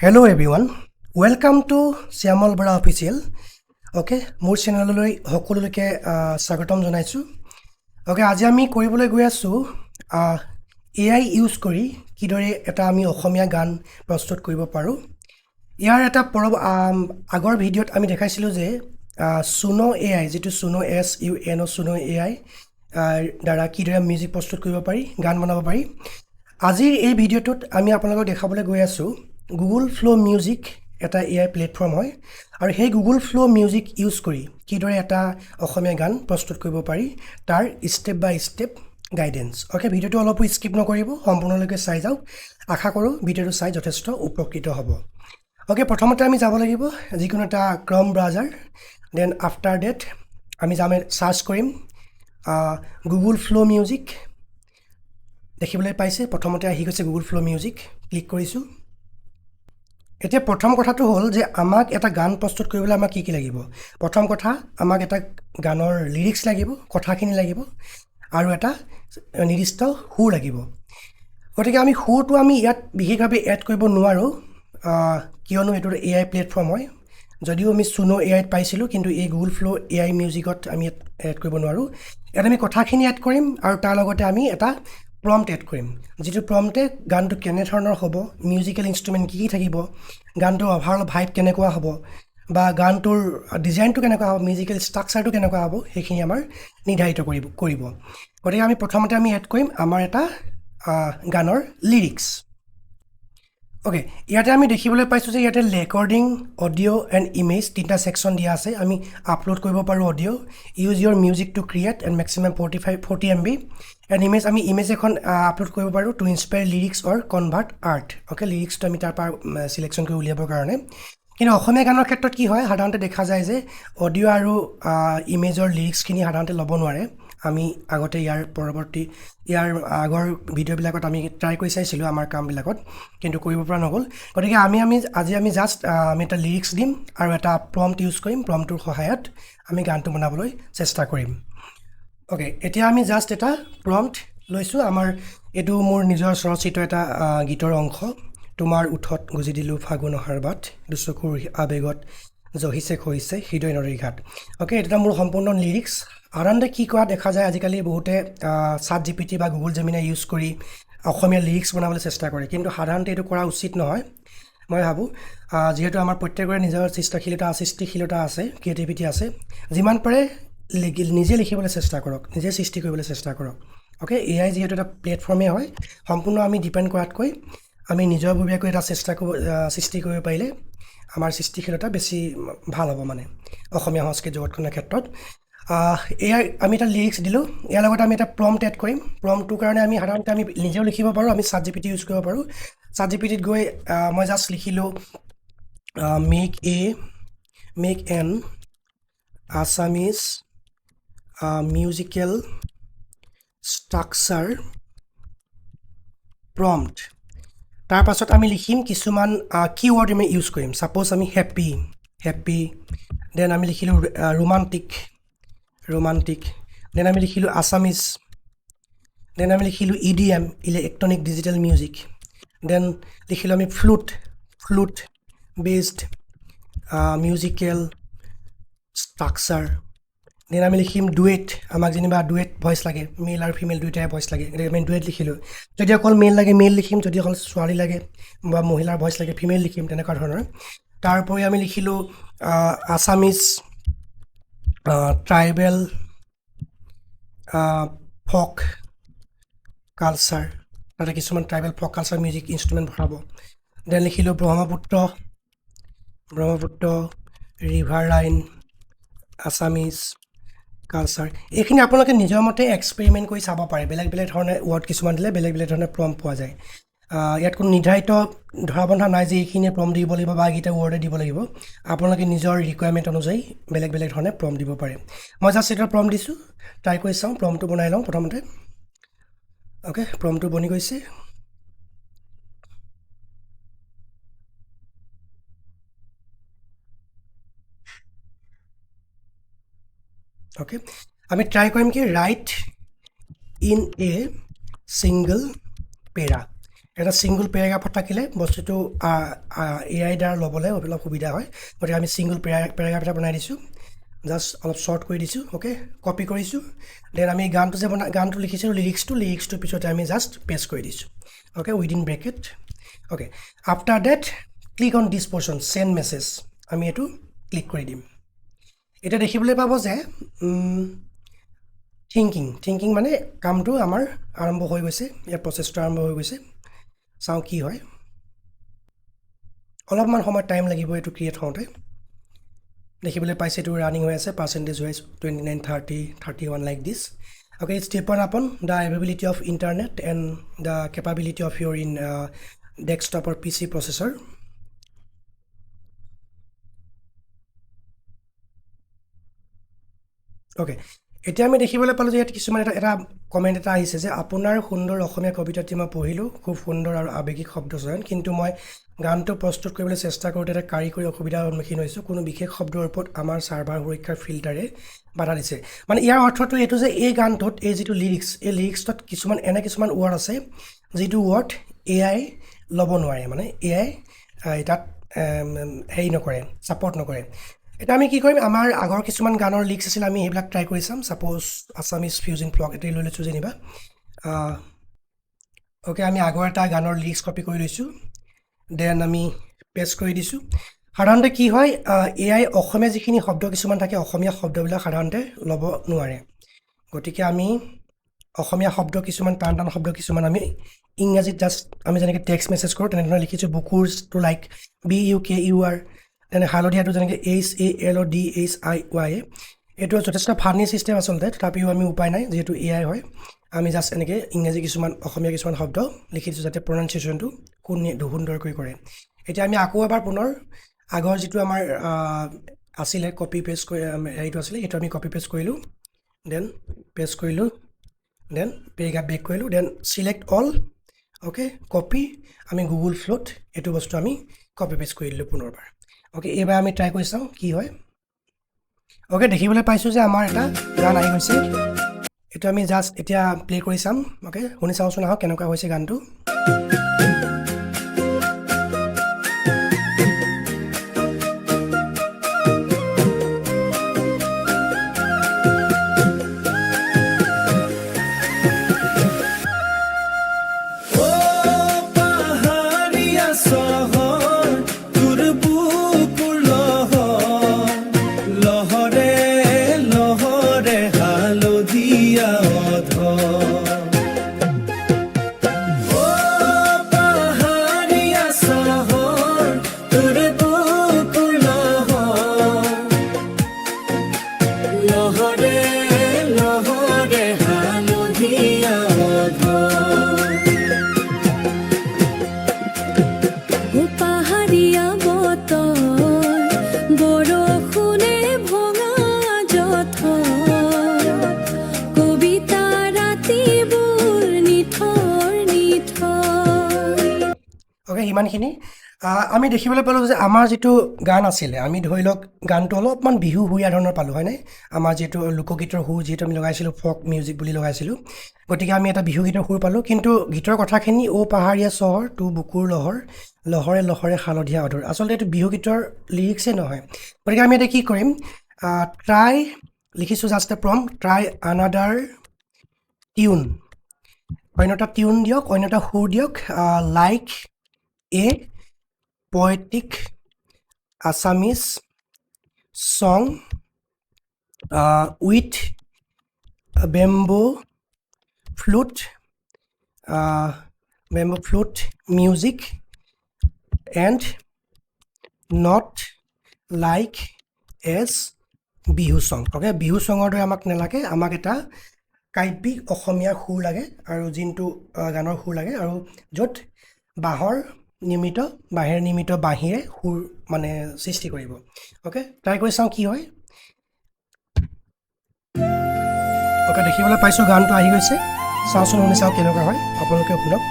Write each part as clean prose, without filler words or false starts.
Hello everyone, welcome to Syamal Bora Official. Okay, মোৰ চেনেললৈ সকলোলৈকে স্বাগতম জনাইছো. Okay, আজি আমি কৰিবলৈ গৈ আছো AI ইউজ কৰি কিদৰে এটা আমি অসমীয়া গান প্ৰস্তুত কৰিব পাৰো. ইয়াৰ এটা আগৰ ভিডিঅ'ত আমি দেখাইছিলো যে Suno AI যেটো Suno SUNO Suno AI দ্বাৰা কিদৰে মিউজিক প্ৰস্তুত কৰিব পাৰি, গান বনাব পাৰি. আজিৰ এই ভিডিঅ'টোত আমি আপোনালোকক দেখাবলৈ গৈ আছো Google Flow Music এটা AI প্লেটফৰ্ম হয় আৰু সেই Google Flow Music ইউজ কৰি কিদৰে এটা অসমীয়া গান প্ৰস্তুত কৰিব পাৰি তাৰ ষ্টেপ বাই ষ্টেপ গাইডেন্স. ওকে, ভিডিঅ'টো অলপ স্কিপ নকৰিব, সম্পূৰ্ণলৈকে চাই যাওক. আশা কৰোঁ ভিডিঅ'টো চাই যথেষ্ট উপকৃত হ'ব. ওকে, প্ৰথমতে আমি যাব লাগিব যিকোনো এটা ক্ৰম ব্ৰাউজাৰ. দেন আফটাৰ ডেট আমি যাম সাৰ্চ কৰিম Google Flow Music. দেখিবলৈ পাইছে প্ৰথমতে আহি গৈছে Google Flow Music. ক্লিক কৰিছোঁ. এতিয়া প্ৰথম কথাটো হ'ল যে আমাক এটা গান প্ৰস্তুত কৰিবলৈ আমাক কি লাগিব. প্ৰথম কথা আমাক এটা গানৰ লিৰিক্স লাগিব, কথাখিনি লাগিব আৰু এটা নিৰ্দিষ্ট সুৰ লাগিব. গতিকে আমি সুৰটো আমি ইয়াত বিশেষভাৱে এড কৰিব নোৱাৰোঁ কিয়নো এইটো AI প্লেটফৰ্ম হয়. যদিও আমি Suno AI পাইছিলোঁ কিন্তু এই Google Flow AI মিউজিকত আমি এড কৰিব নোৱাৰোঁ. ইয়াত আমি কথাখিনি এড কৰিম আৰু তাৰ লগতে আমি এটা প্ৰম্পট এড কৰিম, যিটো প্ৰম্পটে গানটো কেনেধৰণৰ হ'ব, মিউজিকেল ইনষ্ট্ৰুমেণ্ট কি থাকিব, গানটোৰ অভাৰঅল ভাইব কেনেকুৱা হ'ব বা গানটোৰ ডিজাইনটো কেনেকুৱা হ'ব, মিউজিকেল ষ্ট্ৰাকচাৰটো কেনেকুৱা হ'ব, সেইখিনি আমাৰ নিৰ্ধাৰিত কৰিব. গতিকে আমি প্ৰথমতে আমি এড কৰিম আমাৰ এটা গানৰ লিৰিক্স. ওকে, ইয়াতে আমি দেখিবলৈ পাইছোঁ যে ইয়াতে ৰেকৰ্ডিং, অডিঅ' এণ্ড ইমেজ তিনিটা ছেকশ্যন দিয়া আছে. আমি আপলোড কৰিব পাৰোঁ audio', use your music to create and maximum 40 MB. And আমি ইমেজ এখন আপলোড কৰিব পাৰোঁ to inspire lyrics or convert art. Okay, লিৰিক্সটো আমি তাৰ পৰা চিলেকশ্যন কৰি উলিয়াবৰ কাৰণে. কিন্তু অসমীয়া গানৰ ক্ষেত্ৰত কি হয়, সাধাৰণতে দেখা যায় যে অডিঅ' আৰু ইমেজৰ লিৰিক্সখিনি সাধাৰণতে ল'ব নোৱাৰে. আমি আগতে ইয়াৰ আগৰ ভিডিঅ'বিলাকত আমি ট্ৰাই কৰি চাইছিলোঁ আমাৰ কামবিলাকত, কিন্তু কৰিব পৰা নগ'ল. গতিকে আজি আমি জাষ্ট আমি এটা লিৰিক্স দিম আৰু এটা প্ৰম্পট ইউজ কৰিম. প্ৰম্পটোৰ সহায়ত আমি গানটো বনাবলৈ চেষ্টা কৰিম. ওকে, এতিয়া আমি জাষ্ট এটা প্ৰম্পট লৈছোঁ. এইটো মোৰ নিজৰ স্বৰচিত এটা গীতৰ অংশ. তোমাৰ ওঠত গুজি দিলোঁ ফাগুন অহাৰ বাট, দুচকুৰ আবেগত জহিছে খহিছে হৃদয় নদীৰ ঘাট. ওকে, এটা মোৰ সম্পূৰ্ণ লিৰিক্স. সাধাৰণতে কি কৰা দেখা যায়, আজিকালি বহুতে ChatGPT বা Google Gemini ইউজ কৰি অসমীয়া লিৰিক্স বনাবলৈ চেষ্টা কৰে, কিন্তু সাধাৰণতে এইটো কৰা উচিত নহয়. মই ভাবোঁ যিহেতু আমাৰ প্ৰত্যেকৰে নিজৰ সৃষ্টিশীলতা আছে, ক্ৰিয়েটিভিটি আছে, যিমান পাৰে নিজে লিখিবলৈ চেষ্টা কৰক, নিজে সৃষ্টি কৰিবলৈ চেষ্টা কৰক. ওকে, AI যিহেতু এটা প্লেটফৰ্মেই হয়, সম্পূৰ্ণ আমি ডিপেণ্ড কৰাতকৈ আমি নিজাববীয়াকৈ এটা সৃষ্টি কৰিব পাৰিলে আমাৰ সৃষ্টিশীলতা বেছি ভাল হ'ব মানে অসমীয়া সংস্কৃতি জগতখনৰ ক্ষেত্ৰত. আমি এটা লিৰিক্স দিলোঁ, ইয়াৰ লগতে আমি এটা প্ৰম্পট এড কৰিম. প্ৰম্পটোৰ কাৰণে সাধাৰণতে আমি নিজেও লিখিব পাৰোঁ, আমি ChatGPT ইউজ কৰিব পাৰোঁ. ChatGPTত গৈ মই জাষ্ট লিখিলোঁ make an Assamese musical structure prompt. তাৰ পাছত আমি লিখিম কিছুমান কিৱৰ্ড আমি ইউজ কৰিম. ছাপ'জ আমি হেপ্পী, দেন আমি লিখিলোঁ ৰোমান্টিক, দেন আমি লিখিলোঁ আছামিজ, দেন আমি লিখিলোঁ EDM electronic digital music, then লিখিলোঁ আমি flute based musical structure, then আমি লিখিম ডুৱেট. আমাক যেনিবা ডুৱেট ভইচ লাগে, মেল আৰু ফিমেল দুয়োটাই ভইচ লাগে, আমি ডুৱেট লিখিলোঁ. যদি অকল মেল লাগে মেল লিখিম, যদি অকল ছোৱালী লাগে বা মহিলাৰ ভইচ লাগে ফিমেল লিখিম, তেনেকুৱা ধৰণৰ. তাৰ উপৰি আমি লিখিলোঁ আছামিজ ট্ৰাইবেল ফক কালচাৰ, তাতে কিছুমান tribal folk culture music instrument ভৰাব. দেন লিখিলোঁ Brahmaputra river line Assamese culture. এইখিনি আপোনালোকে নিজৰ মতে এক্সপেৰিমেণ্ট কৰি চাব পাৰে. বেলেগ ধৰণে ৱৰ্ড কিছুমান দিলে বেলেগ ধৰণে প্ৰম্পট পোৱা যায়. ইয়াত কোনো নিৰ্ধাৰিত ধৰা বন্ধা নাই যে এইখিনিয়ে প্ৰম্পট দিব লাগিব বা এইকেইটা ৱৰ্ডে দিব লাগিব. আপোনালোকে নিজৰ ৰিকুৱাৰমেণ্ট অনুযায়ী বেলেগ ধৰণে প্ৰম্পট দিব পাৰে. মই জাষ্ট এটা প্ৰম্পট দিছোঁ, ট্ৰাই কৰি চাওঁ, প্ৰম্পটটো বনাই লওঁ প্ৰথমতে. ওকে, প্ৰম্পটটো বনি গৈছে. ওকে, আমি ট্ৰাই কৰিম কি ৰাইট ইন এ ছিংগল পেৰা. এটা ছিংগল পেৰাগ্ৰাফত থাকিলে বস্তুটো AI দ্বাৰা ল'বলৈ অলপ সুবিধা হয় গতিকে আমি ছিংগল পেৰাগ্ৰাফ এটা বনাই দিছোঁ জাষ্ট অলপ শ্বৰ্ট কৰি দিছোঁ অ'কে কপি কৰিছোঁ দেন আমি গানটো লিখিছিলোঁ লিৰিক্সটোৰ পিছতে আমি জাষ্ট পেষ্ট কৰি দিছোঁ okay within bracket okay after date click on this person send message আমি এইটো ক্লিক কৰি দিম এতিয়া দেখিবলৈ পাব যে থিংকিং মানে কামটো আমাৰ আৰম্ভ হৈ গৈছে ইয়াৰ প্ৰচেছটো আৰম্ভ হৈ গৈছে চাওঁ কি হয় অলপমান সময় টাইম লাগিব এইটো ক্ৰিয়েট হওঁতে দেখিবলৈ পাইছে এইটো ৰানিং হৈ আছে percentage wise 29 30 31 like this okay it's depend upon the availability of internet and the capability of your in desktop or PC processor okay এতিয়া আমি দেখিবলৈ পালোঁ যে ইয়াত কিছুমান এটা কমেণ্ট এটা আহিছে যে আপোনাৰ সুন্দৰ অসমীয়া কবিতাটি মই পঢ়িলোঁ খুব সুন্দৰ আৰু আৱেগিক শব্দ চয়ন কিন্তু মই গানটো প্ৰস্তুত কৰিবলৈ চেষ্টা কৰোঁতে এটা কাৰিকৰী অসুবিধাৰ সন্মুখীন হৈছোঁ কোনো বিশেষ শব্দৰ ওপৰত আমাৰ ছাৰ্ভাৰ সুৰক্ষাৰ ফিল্টাৰে বাধা দিছে মানে ইয়াৰ অৰ্থটো এইটো যে এই গানটোত এই যিটো লিৰিক্সটোত কিছুমান ৱৰ্ড আছে যিটো ৱৰ্ড AI ল'ব নোৱাৰে মানে AI তাত হেৰি নকৰে ছাপৰ্ট নকৰে এতিয়া আমি কি কৰিম আমাৰ আগৰ কিছুমান গানৰ লিৰিক্স আছিল আমি সেইবিলাক ট্ৰাই কৰি চাম ছাপ'জ আছামিজ ফিউজিন ফ্লক এটি লৈ লৈছোঁ যেনিবা অ'কে আমি আগৰ এটা গানৰ লিৰিক্স কপি কৰি লৈছোঁ দেন আমি পেষ্ট কৰি দিছোঁ সাধাৰণতে কি হয় AI অসমীয়া যিখিনি শব্দ কিছুমান থাকে অসমীয়া শব্দবিলাক সাধাৰণতে ল'ব নোৱাৰে গতিকে আমি অসমীয়া শব্দ কিছুমান টান শব্দ কিছুমান আমি ইংৰাজীত জাষ্ট আমি যেনেকৈ টেক্সট মেছেজ কৰোঁ তেনেধৰণে লিখিছোঁ বুকুৰটো লাইক BUKUR তেনে হালধীয়াটো যেনেকৈ HALODHIY এইটো যথেষ্ট ফানি ছিষ্টেম আচলতে তথাপিও আমি উপায় নাই যিহেতু AI হয় আমি জাষ্ট এনেকৈ ইংৰাজী অসমীয়া কিছুমান শব্দ লিখি দিছোঁ যাতে প্ৰনাউন্সিয়েশ্যনটো সুন্দৰকৈ কৰে এতিয়া আমি আকৌ এবাৰ পুনৰ আগৰ যিটো আমাৰ আছিলে কপি পেষ্ট কৰি হেৰিটো আছিলে সেইটো আমি কপি পেষ্ট কৰিলোঁ দেন পেষ্ট কৰিলোঁ দেন পেৰাগ্ৰাফ বেক কৰিলোঁ then select all okay copy আমি গুগল ফ্ল'ত এইটো বস্তু আমি কপি পেষ্ট কৰি দিলোঁ পুনৰবাৰ অ'কে এইবাৰ আমি ট্ৰাই কৰি চাওঁ কি হয় অ'কে দেখিবলৈ পাইছোঁ যে আমাৰ এটা গান আহি গৈছে এইটো আমি জাষ্ট এতিয়া প্লে কৰি চাম অ'কে শুনি চাওঁচোন আহক কেনেকুৱা হৈছে গানটো অ'কে সিমানখিনি আমি দেখিবলৈ পালোঁ যে আমাৰ যিটো গান আছিলে আমি ধৰি লওক গানটো অলপমান বিহু সুৰীয়া ধৰণৰ পালোঁ হয়নে আমাৰ যিটো লোকগীতৰ সুৰ যিহেতু আমি লগাইছিলোঁ ফক মিউজিক বুলি লগাইছিলোঁ গতিকে আমি এটা বিহু গীতৰ সুৰ পালোঁ কিন্তু গীতৰ কথাখিনি পাহাৰীয়া চহৰ তোৰ বুকুৰ লহৰে লহৰে হালধীয়া অধৰ আচলতে এইটো বিহু গীতৰ লিৰিক্সেই নহয় গতিকে আমি এতিয়া কি কৰিম ট্ৰাই লিখিছোঁ জাষ্ট এ প্ৰম্পট ট্ৰাই আনাডাৰ টিউন অন্য এটা টিউন দিয়ক অন্য এটা সুৰ দিয়ক like a poetic Assamese song with bamboo flute music and not like as bihu song okay bihu songৰ দৰে আমাক নালাগে আমাক এটা কাব্যিক অসমীয়া সুৰ লাগে আৰু যিনটো গানৰ সুৰ লাগে আৰু য'ত বাঁহৰ নিৰ্মিত বাঁহীৰে সুৰ মানে সৃষ্টি কৰিব অ'কে ট্ৰাই কৰি চাওঁ কি হয় অ'কে দেখিবলৈ পাইছোঁ গানটো আহি গৈছে চাওঁচোন শুনি চাওঁ কেনেকুৱা হয় আপোনালোকে শুনক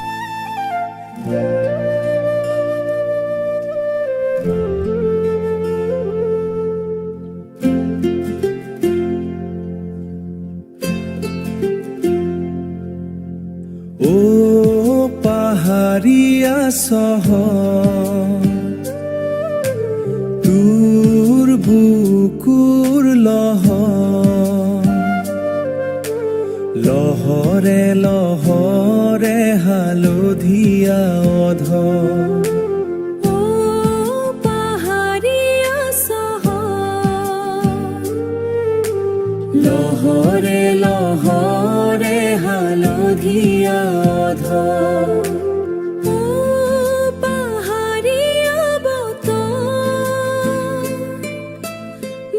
পাহাৰী চহৰ তোৰ বুকুৰ লহৰ লহৰে লহৰে হালধীয়া অধৰ লহৰে লহৰে হালধীয়া অধৰ পাহাৰীয়া বতৰ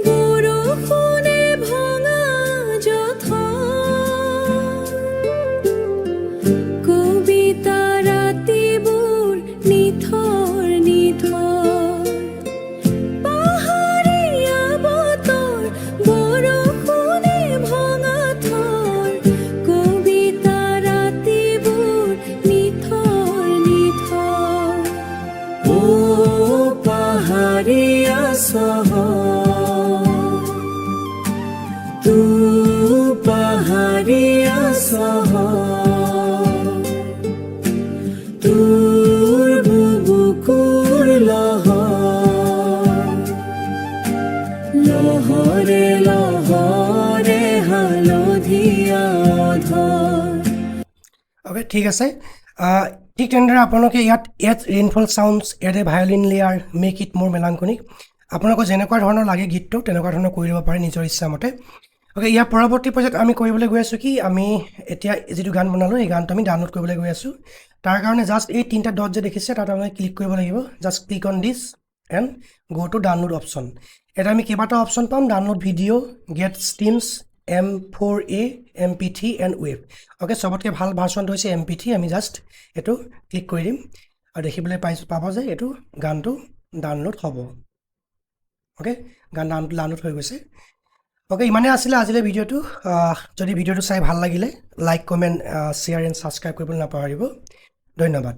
বৰষুণে ভঙা জঠৰ কবিতা ৰাতিবোৰ নিথৰ নিথৰ পাহাৰীয়া বতৰ বৰষুণে ভঙা থৰ কবিতা ৰাতিবোৰ নিথৰ নিথৰ ও পাহাৰীয়া চহৰ তোৰ পাহাৰীয়া চহৰ তোৰ বুকুৰ লহৰ লহৰে লহৰে হালধীয়া অধৰ অ'কে ঠিক আছে ঠিক তেনেদৰে আপোনালোকে ইয়াত ৰেইনফল চাউণ্ডছ ইয়াতে ভায়লিন লেয়াৰ মেক ইট মোৰ মেলাংকনিক আপোনালোকৰ যেনেকুৱা ধৰণৰ লাগে গীতটো তেনেকুৱা ধৰণৰ কৰি ল'ব পাৰে নিজৰ ইচ্ছামতে অ'কে ইয়াৰ পৰৱৰ্তী পৰ্যায়ত আমি কৰিবলৈ গৈ আছোঁ কি আমি এতিয়া যিটো গান বনালোঁ এই গানটো আমি ডাউনলোড কৰিবলৈ গৈ আছোঁ তাৰ কাৰণে জাষ্ট এই তিনিটা ডট যে দেখিছে তাত আপোনালোকে ক্লিক কৰিব লাগিব just click on this and go' to download option এটা আমি কেইবাটাও অপশ্যন পাম download video' get streams M4A MP3 and wave okay চবতকৈ ভাল ভাৰ্চনটো হৈছে MP3 আমি জাষ্ট এইটো ক্লিক কৰি দিম আৰু দেখিবলৈ পাব যে এইটো গানটো ডাউনলোড হ'ব অ'কে গান ডাউনলোড হৈ গৈছে অ'কে ইমানেই আছিলে আজিলৈ ভিডিঅ'টো যদি ভিডিঅ'টো চাই ভাল লাগিলে like comment share and subscribe কৰিবলৈ নাপাহৰিব ধন্যবাদ